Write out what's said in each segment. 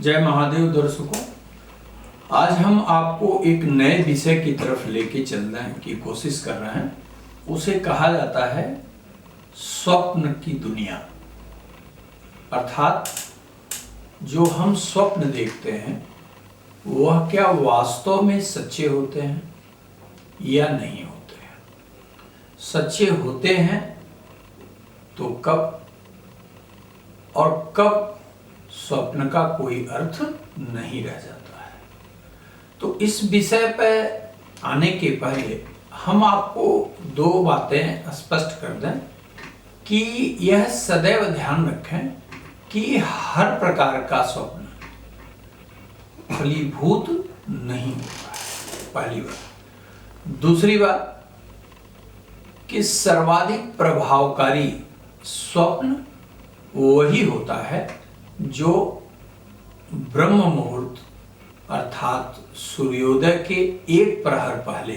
जय महादेव दर्शकों, आज हम आपको एक नए विषय की तरफ लेके चलने की कोशिश कर रहे हैं। उसे कहा जाता है स्वप्न की दुनिया। अर्थात जो हम स्वप्न देखते हैं वह क्या वास्तव में सच्चे होते हैं या नहीं होते हैं। सच्चे होते हैं तो कब, और कब स्वप्न का कोई अर्थ नहीं रह जाता है। तो इस विषय पर आने के पहले हम आपको दो बातें स्पष्ट कर दें कि यह सदैव ध्यान रखें कि हर प्रकार का स्वप्न फलीभूत नहीं होता है, पहली बात। दूसरी बात कि सर्वाधिक प्रभावकारी स्वप्न वही होता है जो ब्रह्म मुहूर्त अर्थात सूर्योदय के एक प्रहर पहले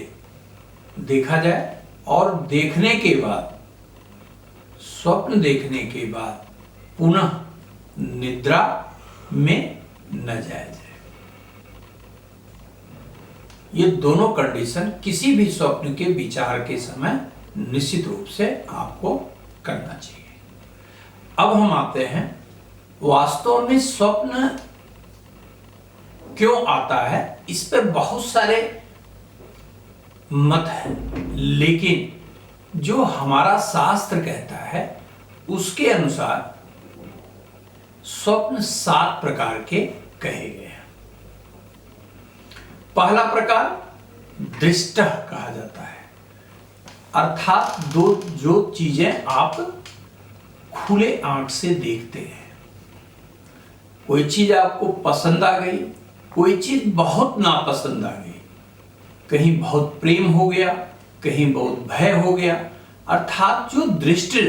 देखा जाए और देखने के बाद, स्वप्न देखने के बाद पुनः निद्रा में न जाया जाए। ये दोनों कंडीशन किसी भी स्वप्न के विचार के समय निश्चित रूप से आपको करना चाहिए। अब हम आते हैं वास्तव में स्वप्न क्यों आता है। इस पर बहुत सारे मत हैं, लेकिन जो हमारा शास्त्र कहता है उसके अनुसार स्वप्न 7 प्रकार के कहे गए हैं। पहला प्रकार दृष्ट कहा जाता है, अर्थात जो चीजें आप खुले आंख से देखते हैं। कोई चीज आपको पसंद आ गई, कोई चीज बहुत नापसंद आ गई, कहीं बहुत प्रेम हो गया, कहीं बहुत भय हो गया। अर्थात जो दृष्टि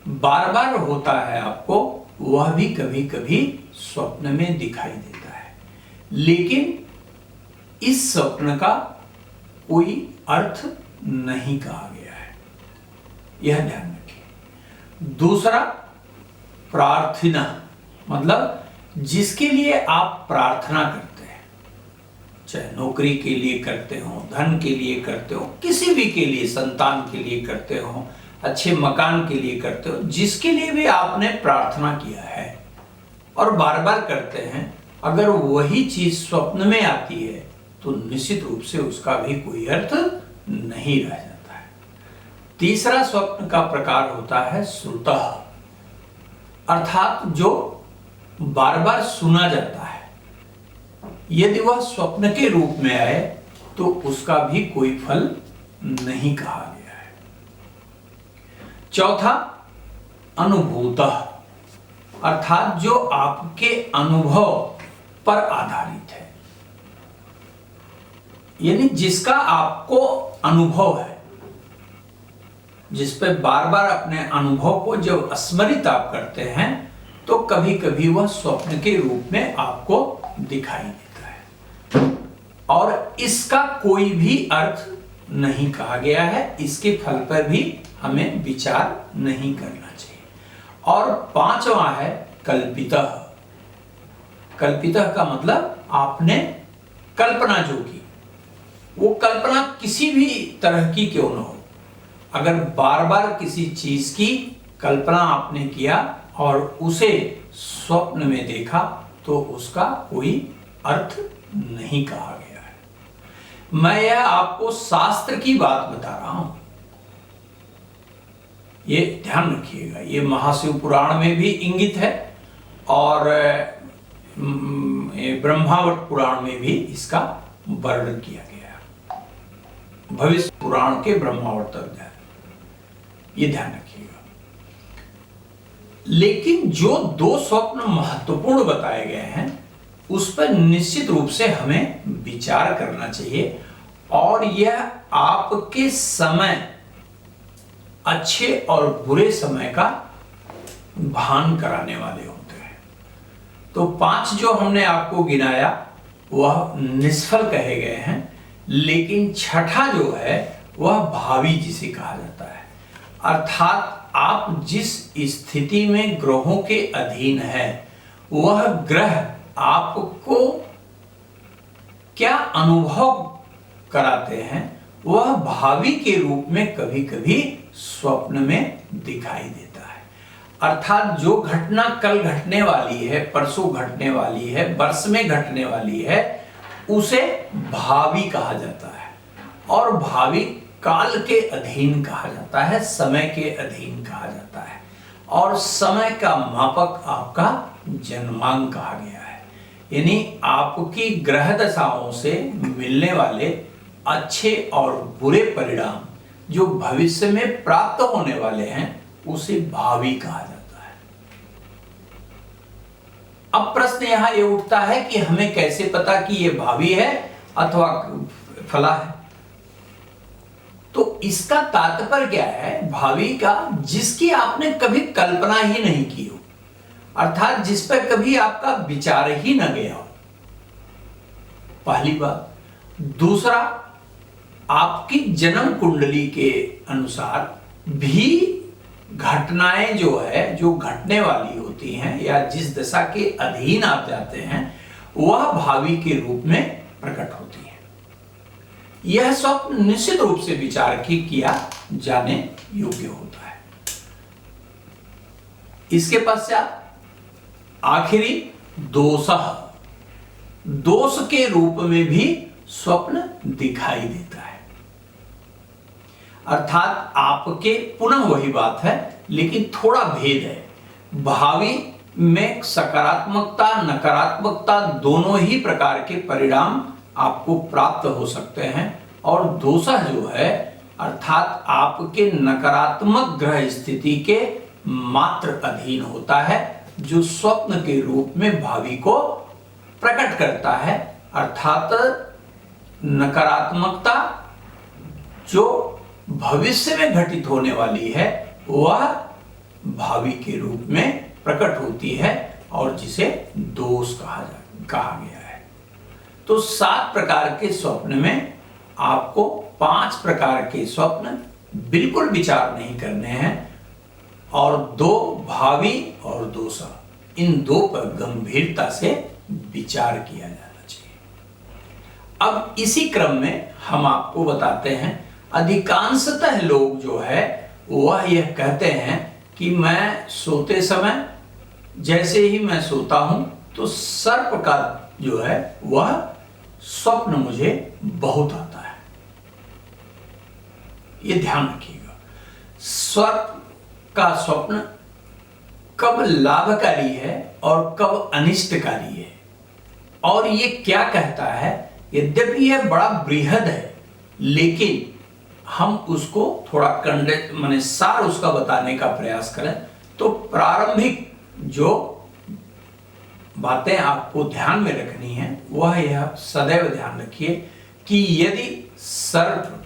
बार बार होता है आपको, वह भी कभी कभी स्वप्न में दिखाई देता है, लेकिन इस स्वप्न का कोई अर्थ नहीं कहा गया है, यह ध्यान रखिए। दूसरा प्रार्थना, मतलब जिसके लिए आप प्रार्थना करते हैं, चाहे नौकरी के लिए करते हो, धन के लिए करते हो, किसी भी के लिए, संतान के लिए करते हो, अच्छे मकान के लिए करते हो, जिसके लिए भी आपने प्रार्थना किया है और बार बार करते हैं, अगर वही चीज स्वप्न में आती है तो निश्चित रूप से उसका भी कोई अर्थ नहीं रह जाता है। तीसरा स्वप्न का प्रकार होता है श्रुतः, अर्थात जो बार बार सुना जाता है। यदि वह स्वप्न के रूप में आए तो उसका भी कोई फल नहीं कहा गया है। चौथा अनुभूतः, अर्थात जो आपके अनुभव पर आधारित है, यानी जिसका आपको अनुभव है, जिस पे बार बार अपने अनुभव को जब स्मरित आप करते हैं तो कभी कभी वह स्वप्न के रूप में आपको दिखाई देता है और इसका कोई भी अर्थ नहीं कहा गया है। इसके फल पर भी हमें विचार नहीं करना चाहिए। और पांचवा है कल्पितः। कल्पितः का मतलब आपने कल्पना जो की, वो कल्पना किसी भी तरह की क्यों न हो, अगर बार बार किसी चीज की कल्पना आपने किया और उसे स्वप्न में देखा तो उसका कोई अर्थ नहीं कहा गया है। मैं यह आपको शास्त्र की बात बता रहा हूं, ये ध्यान रखिएगा। ये महाशिव पुराण में भी इंगित है और ब्रह्मावर्त पुराण में भी इसका वर्णन किया गया है। भविष्य पुराण के ब्रह्मावर्त अध्याय, ये ध्यान रखिएगा। लेकिन जो दो स्वप्न महत्वपूर्ण बताए गए हैं उस पर निश्चित रूप से हमें विचार करना चाहिए और यह आपके समय, अच्छे और बुरे समय का भान कराने वाले होते हैं। तो 5 जो हमने आपको गिनाया वह निष्फल कहे गए हैं, लेकिन छठा जो है वह भावी जिसे कहा जाता है। अर्थात आप जिस स्थिति में ग्रहों के अधीन है वह ग्रह आपको क्या अनुभव कराते हैं वह भावी के रूप में कभी कभी स्वप्न में दिखाई देता है। अर्थात जो घटना कल घटने वाली है, परसों घटने वाली है, वर्ष में घटने वाली है, उसे भावी कहा जाता है और भावी काल के अधीन कहा जाता है, समय के अधीन कहा जाता है और समय का मापक आपका जन्मांक कहा गया है। यानी आपकी ग्रह दशाओं से मिलने वाले अच्छे और बुरे परिणाम जो भविष्य में प्राप्त होने वाले हैं उसे भावी कहा जाता है। अब प्रश्न यहां ये उठता है कि हमें कैसे पता कि ये भावी है अथवा फला है। तो इसका तात्पर्य क्या है? भावी का जिसकी आपने कभी कल्पना ही नहीं की हो, अर्थात जिस पर कभी आपका विचार ही न गया हो, पहली बात। दूसरा, आपकी जन्म कुंडली के अनुसार भी घटनाएं जो घटने वाली होती हैं या जिस दशा के अधीन आप जाते हैं वह भावी के रूप में प्रकट होती है। यह स्वप्न निश्चित रूप से विचार किया जाने योग्य होता है। इसके पश्चात आखिरी दोष के रूप में भी स्वप्न दिखाई देता है। अर्थात आपके पुनः वही बात है लेकिन थोड़ा भेद है। भावी में सकारात्मकता नकारात्मकता दोनों ही प्रकार के परिणाम आपको प्राप्त हो सकते हैं और दोषा जो है अर्थात आपके नकारात्मक ग्रह स्थिति के मात्र अधीन होता है जो स्वप्न के रूप में भावी को प्रकट करता है। अर्थात नकारात्मकता जो भविष्य में घटित होने वाली है वह भावी के रूप में प्रकट होती है और जिसे दोष कहा गया है। तो 7 प्रकार के स्वप्न में आपको 5 प्रकार के स्वप्न बिल्कुल विचार नहीं करने हैं और 2 भावी और दोषा, इन 2 पर गंभीरता से विचार किया जाना चाहिए। अब इसी क्रम में हम आपको बताते हैं, अधिकांशतः लोग जो है वह यह कहते हैं कि मैं सोते समय जैसे ही मैं सोता हूं तो सर्प का जो है वह स्वप्न मुझे बहुत आता है। ये ध्यान रखिएगा, सर्प का स्वप्न कब लाभकारी है और कब अनिष्टकारी है और ये क्या कहता है। यद्यपि यह बड़ा बृहद है लेकिन हम उसको थोड़ा माने सार उसका बताने का प्रयास करें तो प्रारंभिक जो बातें आपको ध्यान में रखनी है वह यह सदैव ध्यान रखिए कि यदि सर्प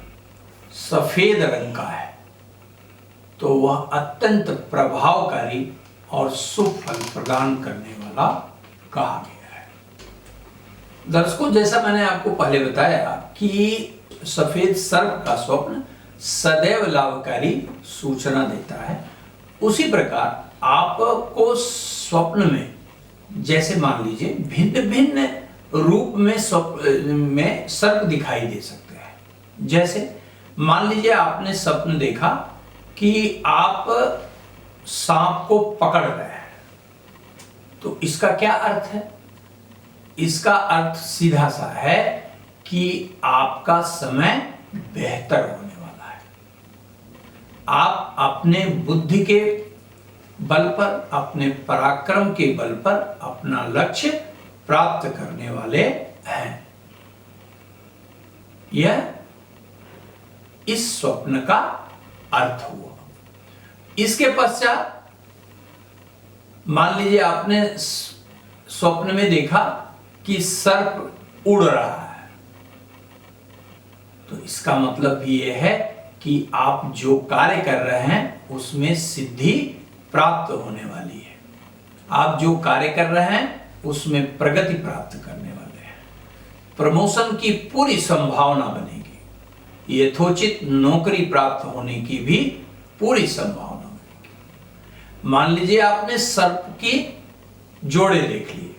सफेद रंग का है तो वह अत्यंत प्रभावकारी और शुभ फल प्रदान करने वाला कहा गया है। दर्शकों, जैसा मैंने आपको पहले बताया कि सफेद सर्प का स्वप्न सदैव लाभकारी सूचना देता है, उसी प्रकार आपको स्वप्न में जैसे मान लीजिए भिन्न भिन्न रूप में सर्प दिखाई दे सकते हैं। जैसे मान लीजिए आपने स्वप्न देखा कि आप सांप को पकड़ रहे हैं, तो इसका क्या अर्थ है? इसका अर्थ सीधा सा है कि आपका समय बेहतर होने वाला है। आप अपने बुद्धि के बल पर, अपने पराक्रम के बल पर अपना लक्ष्य प्राप्त करने वाले हैं। यह इस स्वप्न का अर्थ हुआ। इसके पश्चात मान लीजिए आपने स्वप्न में देखा कि सर्प उड़ रहा है, तो इसका मतलब भी यह है कि आप जो कार्य कर रहे हैं उसमें सिद्धि प्राप्त होने वाली है। आप जो कार्य कर रहे हैं उसमें प्रगति प्राप्त करने वाले हैं। प्रमोशन की पूरी संभावना बनेगी। यथोचित नौकरी प्राप्त होने की भी पूरी संभावना बनेगी। मान लीजिए आपने सर्प की जोड़े देख लिए,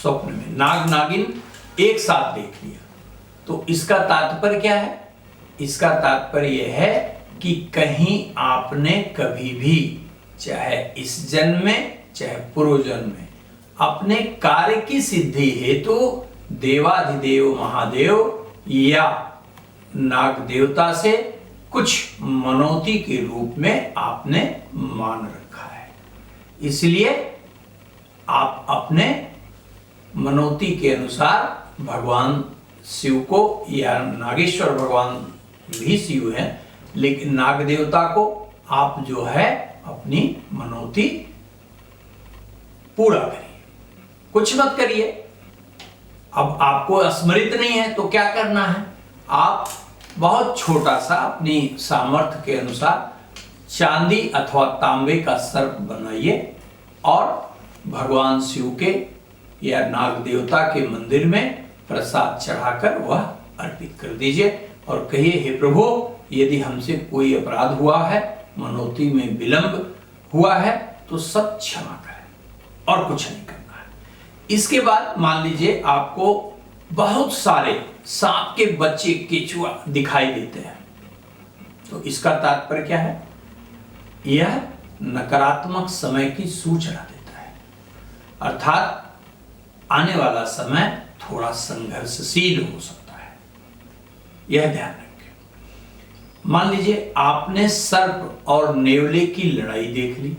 स्वप्न में नाग नागिन एक साथ देख लिया। तो इसका तात्पर्य क्या है? इसका तात्पर्य यह है कि कहीं आपने कभी भी, चाहे इस जन्म में चाहे पूर्व जन्म में, अपने कार्य की सिद्धि हेतु देवाधिदेव महादेव या नाग देवता से कुछ मनौती के रूप में आपने मान रखा है। इसलिए आप अपने मनौती के अनुसार भगवान शिव को, या नागेश्वर भगवान भी शिव हैं, लेकिन नाग देवता को आप जो है अपनी मनौती पूरा करिए, कुछ मत करिए। अब आपको स्मृत नहीं है तो क्या करना है? आप बहुत छोटा सा अपनी सामर्थ्य के अनुसार चांदी अथवा तांबे का सर्प बनाइए और भगवान शिव के या नाग देवता के मंदिर में प्रसाद चढ़ाकर वह अर्पित कर दीजिए और कहिए, हे प्रभु, यदि हमसे कोई अपराध हुआ है, मनौती में विलंब हुआ है, तो सब क्षमा करें और कुछ नहीं करना है। इसके बाद मान लीजिए आपको बहुत सारे सांप के बच्चे, केचुआ दिखाई देते हैं, तो इसका तात्पर्य क्या है? यह नकारात्मक समय की सूचना देता है, अर्थात आने वाला समय थोड़ा संघर्षशील हो सकता है, यह ध्यान रखें। मान लीजिए आपने सर्प और नेवले की लड़ाई देख ली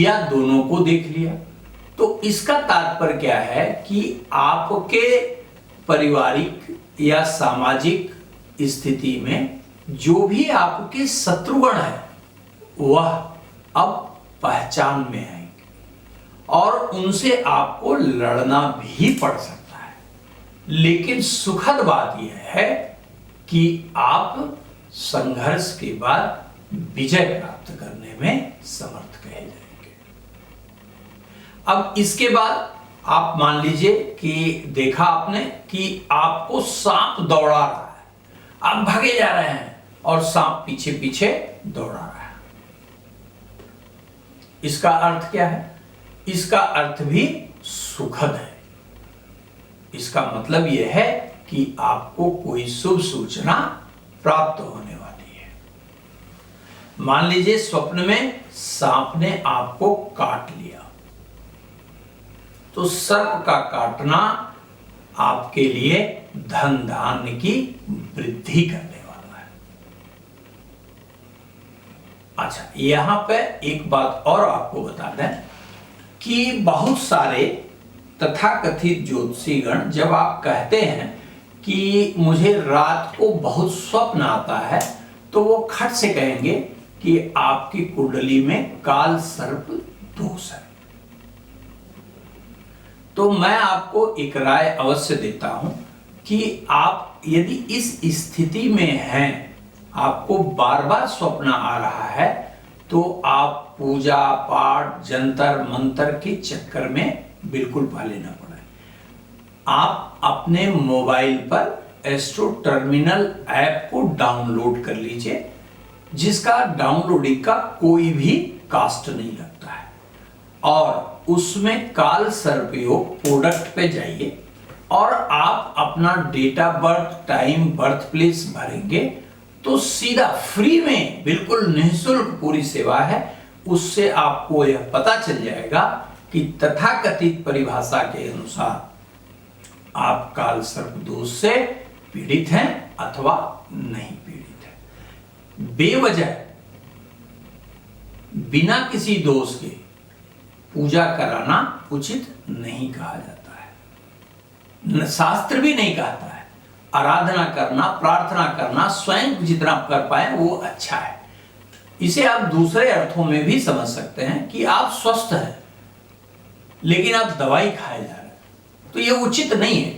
या दोनों को देख लिया, तो इसका तात्पर्य क्या है कि आपके पारिवारिक या सामाजिक स्थिति में जो भी आपके शत्रुगण है वह अब पहचान में आएंगे और उनसे आपको लड़ना भी पड़ सकता है। लेकिन सुखद बात यह है कि आप संघर्ष के बाद विजय प्राप्त करने में समर्थ कहे जाएंगे। अब इसके बाद आप मान लीजिए कि देखा आपने कि आपको सांप दौड़ा रहा है, आप भागे जा रहे हैं और सांप पीछे पीछे दौड़ा रहा है। इसका अर्थ क्या है? इसका अर्थ भी सुखद है। इसका मतलब यह है कि आपको कोई शुभ सूचना प्राप्त होने वाली है। मान लीजिए स्वप्न में सांप ने आपको काट लिया, तो सर्प का काटना आपके लिए धन धान्य की वृद्धि करने वाला है। अच्छा, यहां पे एक बात और आपको बता दें कि बहुत सारे तथाकथित ज्योतिषीगण जब आप कहते हैं कि मुझे रात को बहुत स्वप्न आता है, तो वो खट से कहेंगे कि आपकी कुंडली में काल सर्प दोष है। तो मैं आपको एक राय अवश्य देता हूं कि आप यदि इस स्थिति में हैं, आपको बार बार स्वप्न आ रहा है, तो आप पूजा पाठ जंतर मंतर के चक्कर में बिल्कुल पहले न पड़े। आप अपने मोबाइल पर एस्ट्रो टर्मिनल ऐप को डाउनलोड कर लीजिए, जिसका डाउनलोडिंग का कोई भी कास्ट नहीं लगता है, और उसमें काल सर्प योग प्रोडक्ट पे जाइए और आप अपना date of birth, time, birth place भरेंगे तो सीधा फ्री में, बिल्कुल निःशुल्क पूरी सेवा है। उससे आपको यह पता चल जाएगा कि तथाकथित परिभाषा के अनुसार आप काल सर्प दोष से पीड़ित हैं अथवा नहीं पीड़ित हैं। बेवजह बिना किसी दोष के पूजा कराना उचित नहीं कहा जाता है, शास्त्र भी नहीं कहता है। आराधना करना, प्रार्थना करना, स्वयं जितना कर पाए वो अच्छा है। इसे आप दूसरे अर्थों में भी समझ सकते हैं कि आप स्वस्थ हैं लेकिन आप दवाई खाए जा रहे हैं, तो ये उचित नहीं है।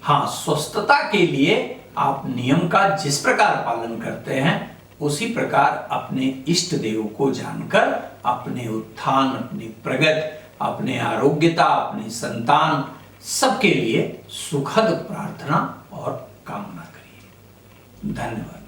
हाँ, स्वस्थता के लिए आप नियम का जिस प्रकार पालन करते हैं उसी प्रकार अपने इष्ट देव को जानकर अपने उत्थान, अपनी प्रगति, अपने आरोग्यता, अपनी संतान सबके लिए सुखद प्रार्थना और कामना करिए। धन्यवाद।